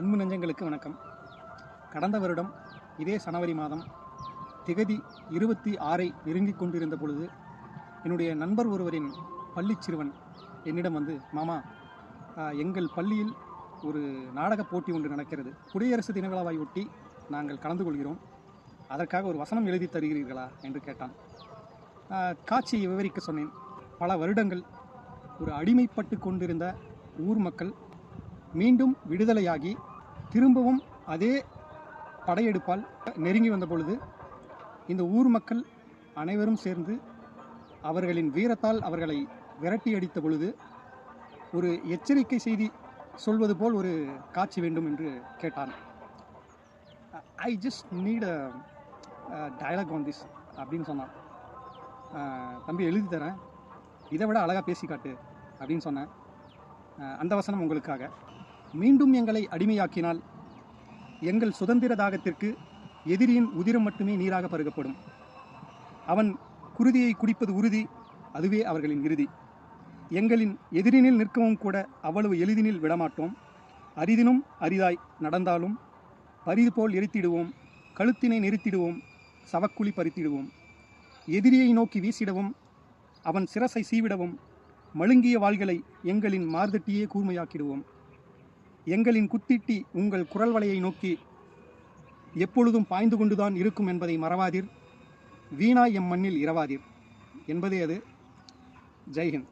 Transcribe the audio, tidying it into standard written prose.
அன்பு நெஞ்சங்களுக்கு வணக்கம். கடந்த வருடம் இதே ஜனவரி மாதம் திகதி 26 நெருங்கிக் கொண்டிருந்த பொழுது என்னுடைய நண்பர் ஒருவரின் பள்ளி சிறுவன் என்னிடம் வந்து, மாமா, எங்கள் பள்ளியில் ஒரு நாடக போட்டி ஒன்று நடக்கிறது. குடியரசு தின விழாவை ஒட்டி நாங்கள் கலந்து கொள்கிறோம். அதற்காக ஒரு வசனம் எழுதி தருகிறீர்களா என்று கேட்டான். காட்சியை விவரிக்க சொன்னேன். பல வருடங்கள் ஒரு அடிமைப்பட்டு கொண்டிருந்த ஊர் மக்கள் மீண்டும் விடுதலையாகி திரும்பவும் அதே படையெடுப்பால் நெருங்கி வந்த பொழுது இந்த ஊர் மக்கள் அனைவரும் சேர்ந்து அவர்களின் வீரத்தால் அவர்களை விரட்டி அடித்த பொழுது ஒரு எச்சரிக்கை செய்தி சொல்வது போல் ஒரு காட்சி வேண்டும் என்று கேட்டான். I just need a dialogue on this அப்படின்னு சொன்னான். தம்பி, எழுதி தரேன், இதை விட அழகாக பேசி காட்டு அப்படின்னு சொன்னேன். அந்த வசனம் உங்களுக்காக. மீண்டும் எங்களை அடிமையாக்கினால் எங்கள் சுதந்திர தாகத்திற்கு எதிரியின் உதிரம் மட்டுமே நீராக பருகப்படும். அவன் குருதியை குடிப்பது உறுதி, அதுவே அவர்களின் இறுதி. எங்களின் எதிரினில் நிற்கவும் கூட அவ்வளவு எளிதினில் விடமாட்டோம். அரிதினும் அரிதாய் நடந்தாலும் பரிது போல் எரித்திடுவோம். கழுத்தினை நெரித்திடுவோம், சவக்குழி பறித்திடுவோம். எதிரியை நோக்கி வீசிடவும், அவன் சிரசை சீவிடவும், மழுங்கிய வாள்களை எங்களின் மார்தட்டியே கூர்மையாக்கிடுவோம். எங்களின் குத்திட்டி உங்கள் குரல் வலையை நோக்கி எப்பொழுதும் பாய்ந்து கொண்டுதான் இருக்கும் என்பதை மறவாதீர். வீணாய் எம் மண்ணில் இரவாதீர் என்பதே அது. ஜெய்ஹிந்த்.